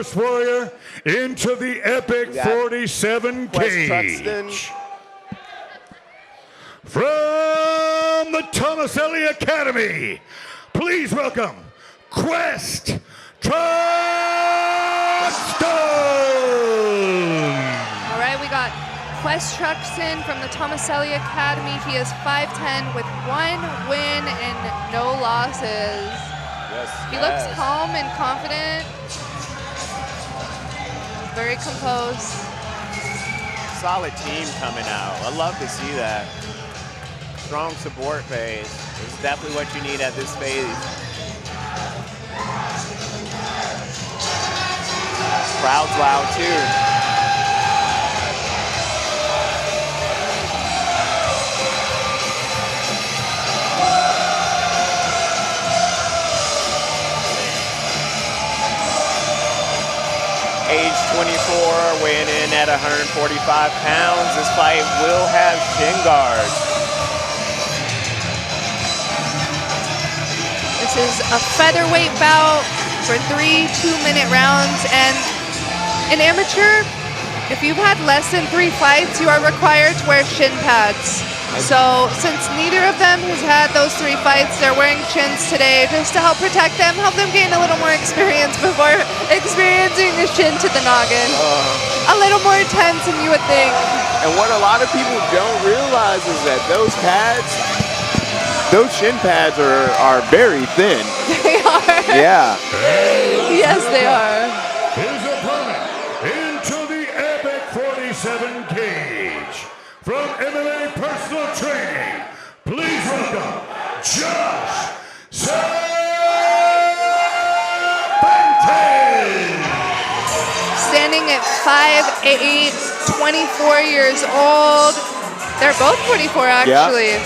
first warrior into the epic 47 cage. From the Tomaselli Academy, please welcome Quest Truxton. All right, we got Quest Truxton from the Tomaselli Academy. He is 5'10" with 1 win and no losses. He looks calm and confident, very composed. Solid team coming out. I love to see that. Strong support base is definitely what you need at this phase. Crowd's loud too. Age 24, weighing in at 145 pounds. This fight will have shin guards. This is a featherweight bout for 3 2-minute rounds. And in amateur, if you've had less than 3 fights, you are required to wear shin pads. So since neither of them has had those 3 fights, they're wearing shins today just to help protect them, help them gain a little more experience before experiencing a shin to the noggin. A little more intense than you would think. And what a lot of people don't realize is that those pads, those shin pads are very thin. They are. Yeah. Yes, they are. His opponent into the epic 47 cage. From MMA Personal Training, please welcome Josh Cervantes. Standing at 5'8", 24 years old. They're both 24 actually. Yeah.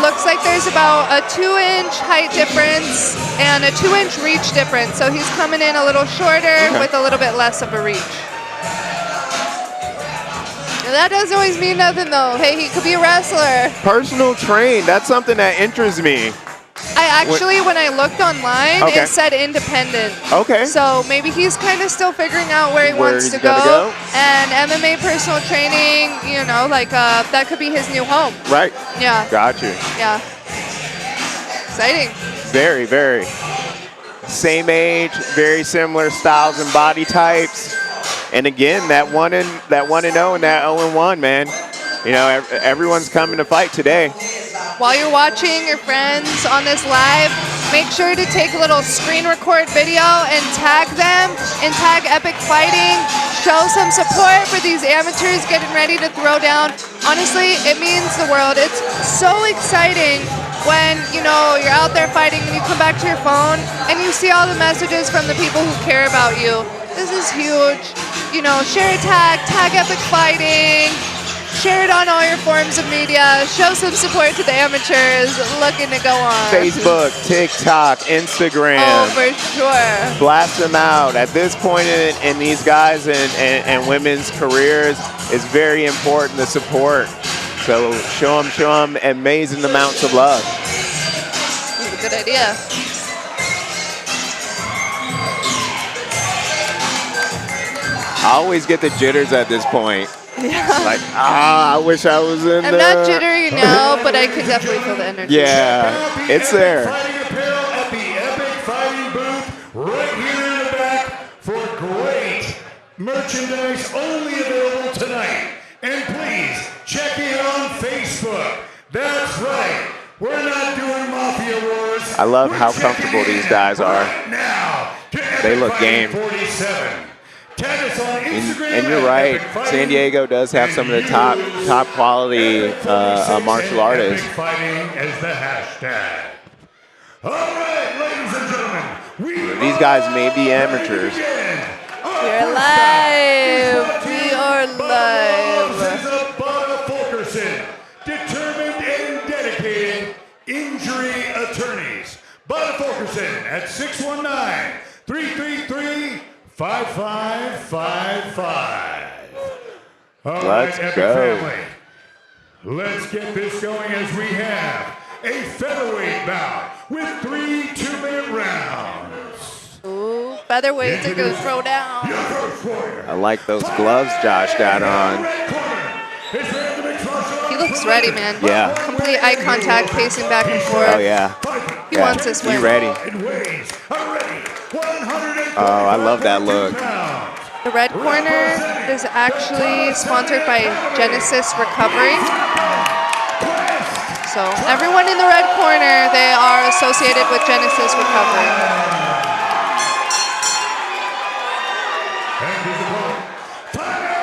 Looks like there's about a 2-inch height difference and a 2-inch reach difference. So he's coming in a little shorter with a little bit less of a reach. That doesn't always mean nothing though. Hey, he could be a wrestler. Personal train, that's something that interests me. I actually, when I looked online, it said independent. Okay. So maybe he's kind of still figuring out where he wants to go. And MMA personal training, you know, like that could be his new home. Right. Yeah. Got you. Yeah. Exciting. Very, very. Same age, very similar styles and body types. And again, that 1-0 and that 0-1, man. You know, everyone's coming to fight today. While you're watching your friends on this live, make sure to take a little screen record video and tag them and tag Epic Fighting. Show some support for these amateurs getting ready to throw down. Honestly, it means the world. It's so exciting when, you know, you're out there fighting and you come back to your phone and you see all the messages from the people who care about you. This is huge. You know, share a tag Epic Fighting, share it on all your forms of media, show some support to the amateurs looking to go on. Facebook, TikTok, Instagram. Oh, for sure. Blast them out. At this point in these guys and women's careers, it's very important to support. So show them amazing amounts of love. That's a good idea. I always get the jitters at this point. Yeah. Like, I wish I was in I'm there. not jittery now, but I can definitely feel the energy. Yeah, it's there. Fighting apparel at the Epic Fighting booth right here in the back for great merchandise only available tonight. And please check in on Facebook. That's right. We're not doing Mafia Wars. I love how comfortable these guys are. Right now, they look game. 47. Tag us on Instagram and you're right. San Diego does have some of the top quality martial artists. Fighting as the hashtag. All right, ladies and gentlemen, these guys may be amateurs. We're live. We are live. Determined and dedicated injury attorneys. Bout Fulkerson at 619-333-5555. All right, Epic family. Let's get this going as we have a featherweight bout with 3 2-minute rounds. Ooh. featherweights are going to throw down. I like those gloves Josh got on. He looks ready, man. Yeah. Complete eye contact, pacing back and forth. Oh, yeah. He wants this win. He ready. Oh, I love that look. The red corner is actually sponsored by Genesis Recovery. So everyone in the red corner, they are associated with Genesis Recovery.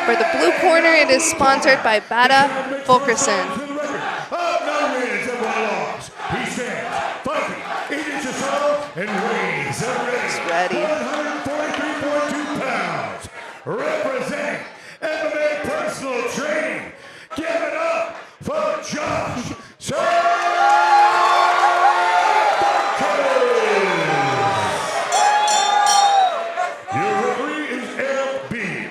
For the blue corner, it is sponsored by Bata Fulkerson. He's ready. 143.2 pounds. Representing MMA Personal Training. Give it up for Josh Cervantes. Your referee is LB.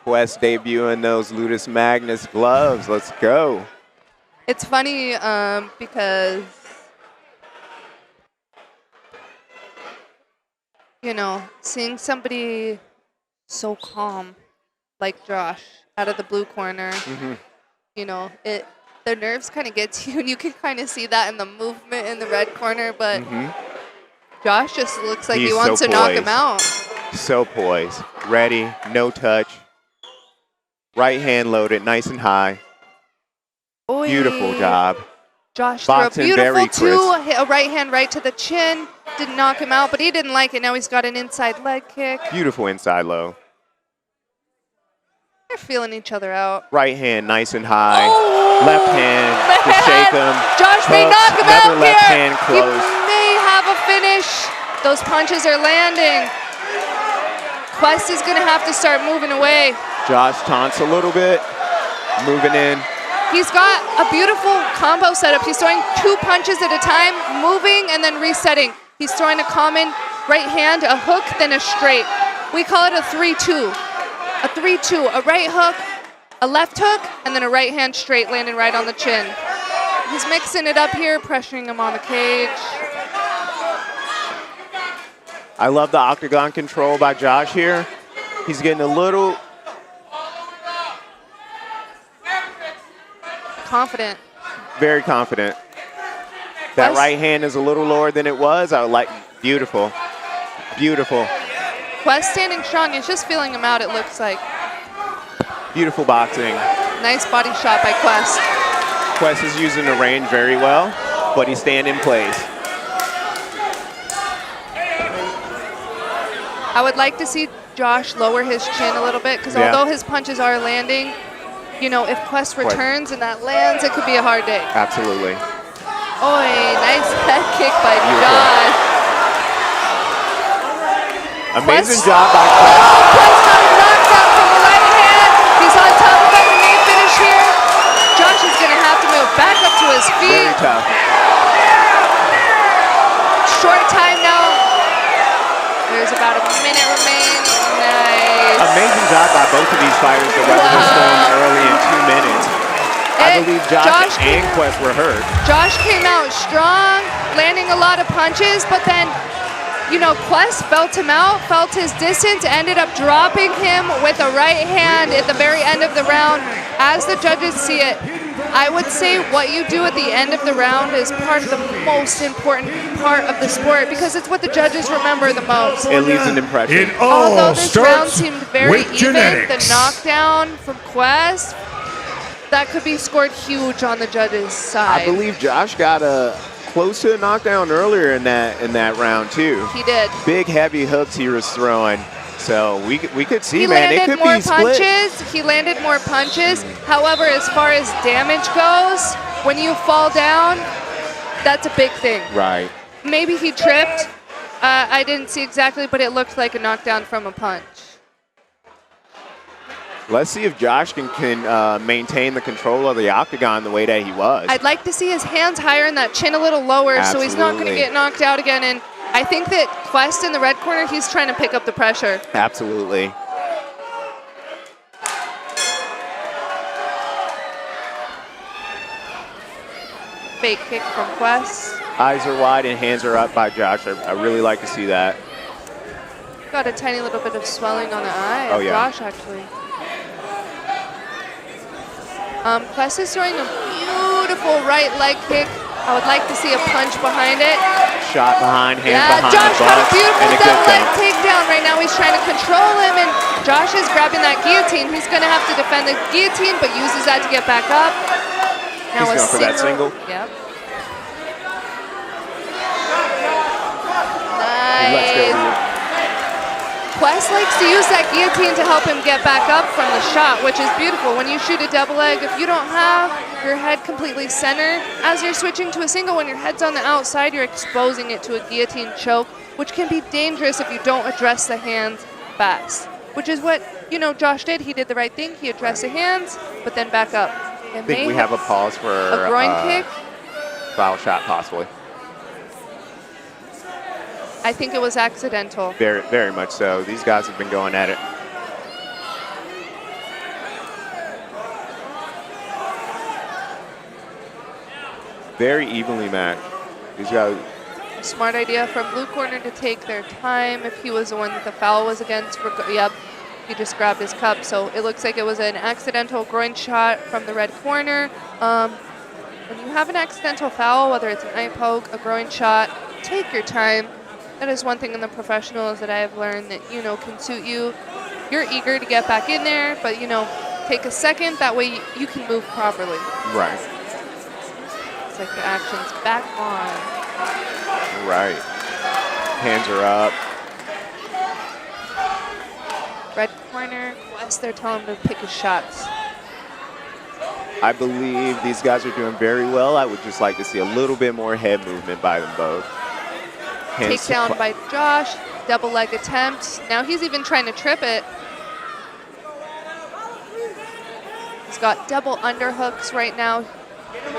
Quest debuting those Ludus Magnus gloves. Let's go. It's funny because, you know, seeing somebody so calm like Josh out of the blue corner, you know, their nerves kind of get to you, and you can kind of see that in the movement in the red corner, but Josh just looks like he wants to knock him out. So poised, ready, no touch. Right hand loaded, nice and high. Oy. Beautiful job. Josh Boxing threw a beautiful very two, crisp. hit a right hand right to the chin. Didn't knock him out, but he didn't like it. Now he's got an inside leg kick. Beautiful inside low. They're feeling each other out. Right hand nice and high. Oh, left hand to shake him. Josh may Hooks, knock him another out left here. hand close. He may have a finish. Those punches are landing. Quest is going to have to start moving away. Josh taunts a little bit, moving in. He's got a beautiful combo setup. He's throwing 2 punches at a time, moving and then resetting. He's throwing a common right hand, a hook, then a straight. We call it a 3-2. A 3-2, a right hook, a left hook, and then a right hand straight landing right on the chin. He's mixing it up here, pressuring him on the cage. I love the octagon control by Josh here. He's getting a little Confident. very confident. That Quest- right hand is a little lower than it was. I like, beautiful, beautiful, Quest standing strong. He's just feeling him out, it looks like. beautiful boxing. Nice body shot by Quest. Quest is using the range very well, but he's staying in place. I would like to see Josh lower his chin a little bit, because although his punches are landing, you know, if Quest returns and that lands, it could be a hard day. Absolutely. Oy, nice head kick by Josh. Amazing Quest- job by Oh, Quest. Quest got knocked out from the right hand. He's on top of him. He may finish here. Josh is going to have to move back up to his Very feet. tough. Short time now. There's about a minute remaining. Nice. Amazing job by both of these fighters to weather the storm early in 2 minutes. I believe Josh and Quest were hurt. Josh came out strong, landing a lot of punches, but then, you know, Quest felt him out, felt his distance, ended up dropping him with a right hand at the very end of the round. As the judges see it, I would say what you do at the end of the round is part of the most important part of the sport, because it's what the judges remember the most. It leaves an impression. It all Although this round starts seemed very with even, genetics. the knockdown from Quest, that could be scored huge on the judges' side. I believe Josh got close to a knockdown earlier in that round too. He did. Big heavy hooks he was throwing. So we could see, He man, it landed could more be split. punches. He landed more punches. However, as far as damage goes, when you fall down, that's a big thing. Right. Maybe he tripped. I didn't see exactly, but it looked like a knockdown from a punch. Let's see if Josh can maintain the control of the octagon the way that he was. I'd like to see his hands higher and that chin a little lower, so he's not going to Absolutely. get knocked out again. And I think that Quest in the red corner, he's trying to pick up the pressure. Absolutely. Fake kick from Quest. Eyes are wide and hands are up by Josh. I really like to see that. Got a tiny little bit of swelling on the eye. Oh, yeah. Josh, actually. Quest is throwing a beautiful right leg kick. I would like to see a punch behind it. Shot behind, hand behind Josh the got a butt, beautiful and a good double leg dump. takedown. Right now he's trying to control him, and Josh is grabbing that guillotine. He's going to have to defend the guillotine, but uses that to get back up. Now He's going for that single. Yep. Let's go, Nice. dude. Quest likes to use that guillotine to help him get back up from the shot, which is beautiful. When you shoot a double leg, if you don't have your head completely centered, as you're switching to a single, when your head's on the outside, you're exposing it to a guillotine choke, which can be dangerous if you don't address the hands fast, which is what, Josh did. He did the right thing. He addressed the hands, but then back up. I think we have a pause for a groin kick. Foul shot, possibly. I think it was accidental. Very, very much so. These guys have been going at it. Very evenly matched. These guys. Smart idea from blue corner to take their time. If he was the one that the foul was against, yep, he just grabbed his cup. So it looks like it was an accidental groin shot from the red corner. When you have an accidental foul, whether it's an eye poke, a groin shot, take your time. That is one thing in the professionals that I have learned that, can suit you. You're eager to get back in there, but, take a second. That way you can move properly. Right. It's like the action's back on. Right. Hands are up. Red corner, Quest, they're telling him to pick his shots. I believe these guys are doing very well. I would just like to see a little bit more head movement by them both. Takedown by Josh, double leg attempt. Now he's even trying to trip it. He's got double underhooks right now.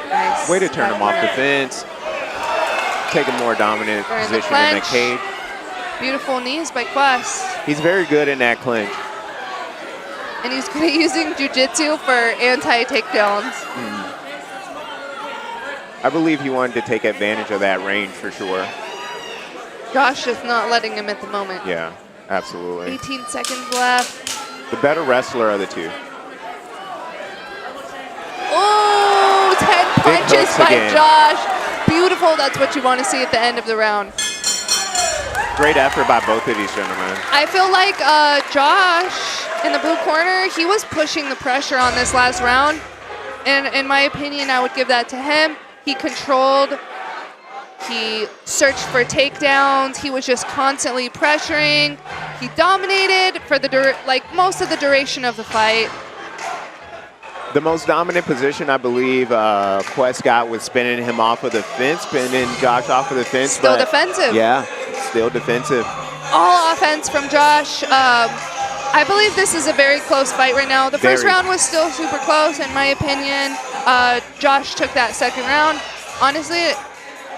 Nice. Way to turn him off the fence. Take a more dominant position in the cage. Beautiful knees by Quest. He's very good in that clinch. And he's good at using jiu-jitsu for anti-takedowns. I believe he wanted to take advantage of that range for sure. Josh is not letting him at the moment. Yeah, absolutely. 18 seconds left. The better wrestler of the two. Oh, 10 punches by again. Josh. Beautiful. That's what you want to see at the end of the round. Great effort by both of these gentlemen. I feel like Josh in the blue corner, he was pushing the pressure on this last round. And in my opinion, I would give that to him. He controlled. He searched for takedowns. He was just constantly pressuring. He dominated for the most of the duration of the fight. The most dominant position, I believe, Quest got was spinning him off of the fence, spinning Josh off of the fence. Still defensive. Yeah, still defensive. All offense from Josh. I believe this is a very close fight right now. The first round was still super close, in my opinion. Josh took that second round. Honestly,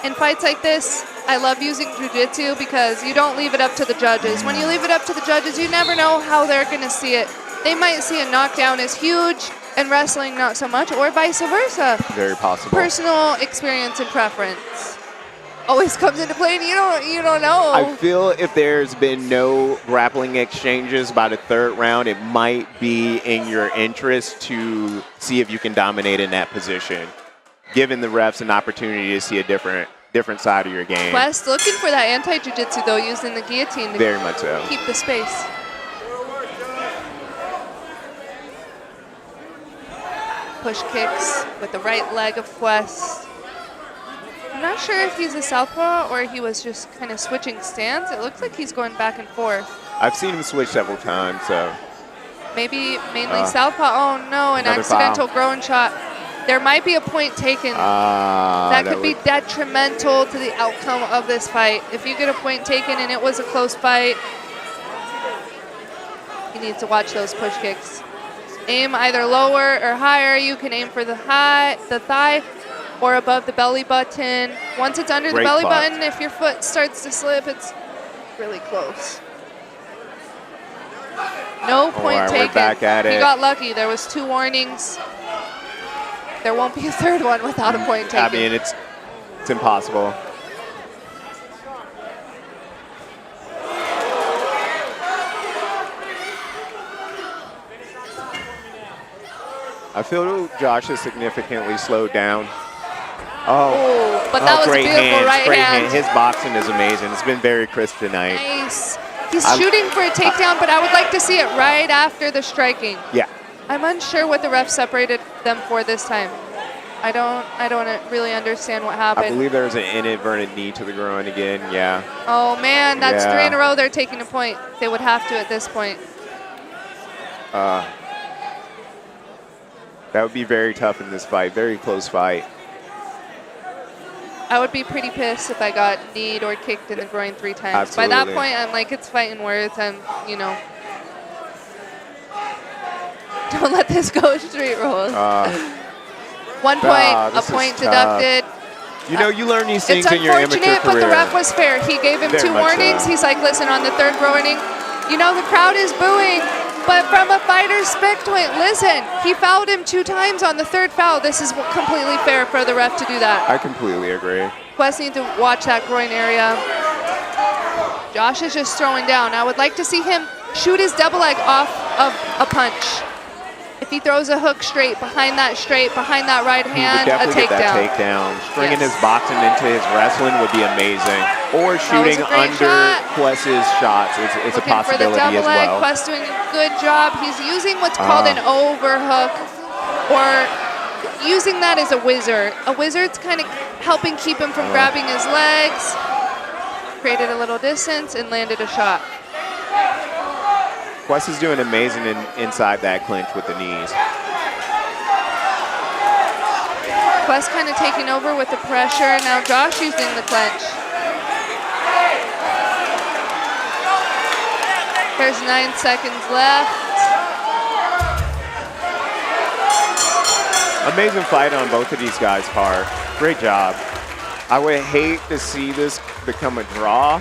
in fights like this, I love using jiu-jitsu because you don't leave it up to the judges. When you leave it up to the judges, you never know how they're going to see it. They might see a knockdown as huge and wrestling not so much, or vice versa. Very possible. Personal experience and preference always comes into play, and you don't know. I feel if there's been no grappling exchanges by the third round, it might be in your interest to see if you can dominate in that position, giving the refs an opportunity to see a different side of your game. Quest looking for that anti-jiu-jitsu, though, using the guillotine to Very much so. keep the space. Push kicks with the right leg of Quest. I'm not sure if he's a southpaw or he was just kind of switching stance. It looks like he's going back and forth. I've seen him switch several times, so. Maybe mainly southpaw. Oh, no, an accidental groin shot. There might be a point taken. That could be detrimental to the outcome of this fight. If you get a point taken and it was a close fight, you need to watch those push kicks. Aim either lower or higher. You can aim for the thigh, or above the belly button. Once it's under the belly button, if your foot starts to slip, it's really close. No point taken. We're back at it. He got lucky. There was 2 warnings. There won't be a third one without a point taken. I mean, it's impossible. I feel Josh is significantly slowed down. Oh, but that was a great beautiful hands, right great hand. His boxing is amazing. It's been very crisp tonight. Nice. He's shooting for a takedown, but I would like to see it right after the striking. Yeah. I'm unsure what the ref separated them for this time. I don't really understand what happened. I believe there was an inadvertent knee to the groin again. Yeah. Oh man, that's Yeah. 3 in a row. They're taking a point. They would have to at this point. That would be very tough in this fight. Very close fight. I would be pretty pissed if I got kneed or kicked in the groin 3 times. Absolutely. By that point, I'm like, it's fighting words. I'm, you know. Don't let this go straight rolls. 1 point, a this is point tough. deducted. You know, you learn these things It's in your amateur unfortunate, career. but the ref was fair. He gave him Very 2 much warnings. so. He's like, listen, on the 3rd warning, you know, the crowd is booing, but from a fighter's standpoint, listen, he fouled him 2 times on the 3rd foul. This is completely fair for the ref to do that. I completely agree. Quest needs to watch that groin area. Josh is just throwing down. I would like to see him shoot his double leg off of a punch. If he throws a hook straight, behind that right hand, He would a definitely get that takedown. takedown. Stringing Yes. his boxing into his wrestling would be amazing. Or was shooting a great under shot. Quest's shots is a Looking for the possibility double as leg. well. Quest doing a good job. He's using what's called an overhook, or using that as a wizard. A wizard's kind of helping keep him from grabbing his legs. Created a little distance and landed a shot. Quest is doing amazing inside that clinch with the knees. Quest kind of taking over with the pressure. Now Josh using the clinch. There's 9 seconds left. Amazing fight on both of these guys' part. Great job. I would hate to see this become a draw.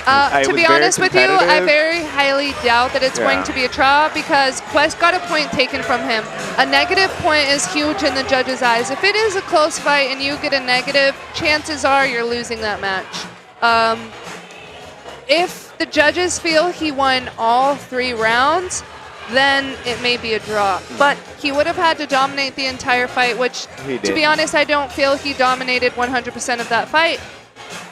To be honest with you, I competitive. very highly doubt that it's going to be a draw because Quest got a point taken from him. A negative point is huge in the judges' eyes. If it is a close fight and you get a negative, chances are you're losing that match. If the judges feel he won all 3 rounds, then it may be a draw. But he would have had to dominate the entire fight, which, to be honest, I don't feel he dominated 100% of that fight.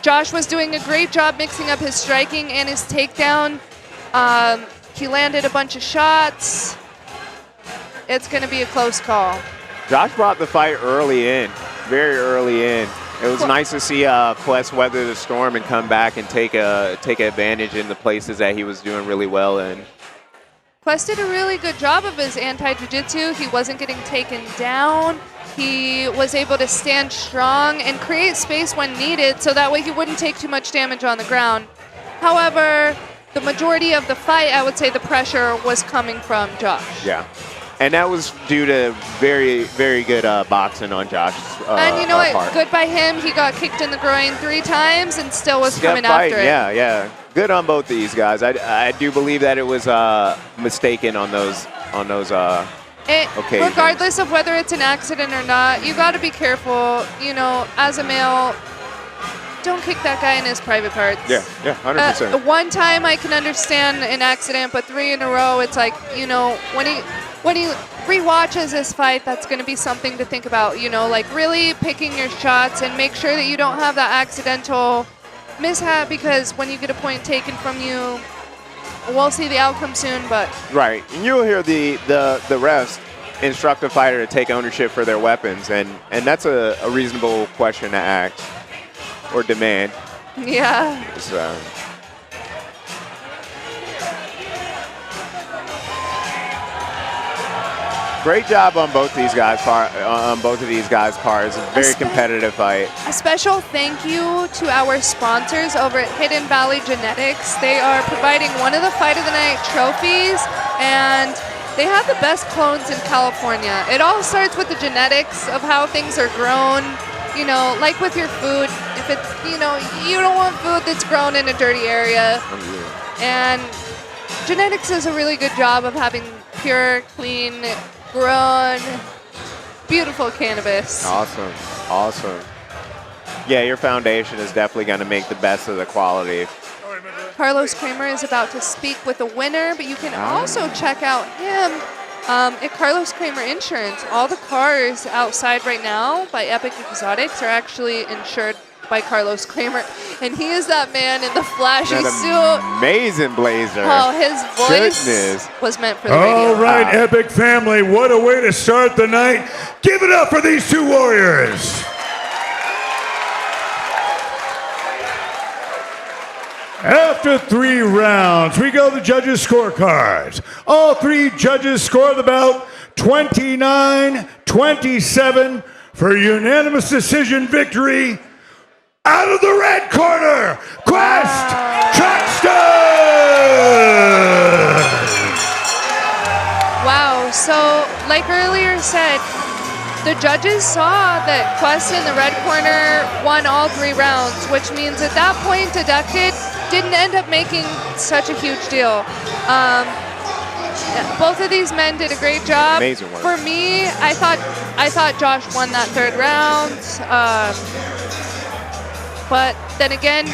Josh was doing a great job mixing up his striking and his takedown. He landed a bunch of shots. It's going to be a close call. Josh brought the fight early in, very early in. It was nice to see Quest weather the storm and come back and take advantage in the places that he was doing really well in. Quest did a really good job of his anti-jiu-jitsu. He wasn't getting taken down. He was able to stand strong and create space when needed so that way he wouldn't take too much damage on the ground. However, the majority of the fight, I would say the pressure was coming from Josh. Yeah. And that was due to very, very good boxing on Josh's And you know what? part. Good by him. He got kicked in the groin 3 times and still was coming after it. Yeah, yeah. Good on both of these guys. I do believe that it was mistaken on those occasions. Regardless of whether it's an accident or not, you got to be careful. You know, as a male, don't kick that guy in his private parts. Yeah, 100%. One time I can understand an accident, but 3 in a row, it's like, you know, when he rewatches this fight, that's going to be something to think about. You know, like really picking your shots and make sure that you don't have that accidental mishap, because when you get a point taken from you, we'll see the outcome soon. But right, and you'll hear the refs instruct a fighter to take ownership for their weapons, and that's a reasonable question to ask or demand. yeah. So. Great job on both these guys' part. It's a very competitive fight. A special thank you to our sponsors over at Hidden Valley Genetics. They are providing one of the Fight of the Night trophies, and they have the best clones in California. It all starts with the genetics of how things are grown. You know, like with your food, if it's, you know, you don't want food that's grown in a dirty area. And genetics does a really good job of having pure, clean, grown, beautiful cannabis. Awesome. Yeah, your foundation is definitely going to make the best of the quality. Carlos Kramer is about to speak with the winner, but you can also check out him At Carlos Kramer Insurance, all the cars outside right now by Epic Exotics are actually insured by Carlos Kramer, and he is that man in the flashy suit. Amazing blazer. Oh, his voice Goodness. was meant for the radio. All right, Epic family, what a way to start the night. Give it up for these two warriors. After 3 rounds, we go to the judges' scorecards. All 3 judges scored about 29-27 for unanimous decision victory. Out of the red corner, Quest Truxton! Wow, so like earlier said, the judges saw that Quest in the red corner won all 3 rounds, which means at that point Deducted didn't end up making such a huge deal. Both of these men did a great job. Amazing work. For me, I thought Josh won that 3rd round. But then again,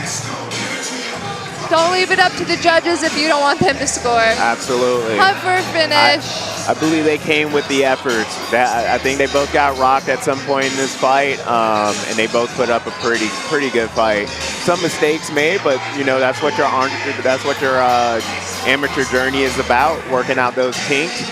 don't leave it up to the judges if you don't want them to score. Absolutely. Hunt for a finish. I believe they came with the efforts. I think they both got rocked at some point in this fight, and they both put up a pretty good fight. Some mistakes made, but you know that's what your amateur journey is about, working out those kinks.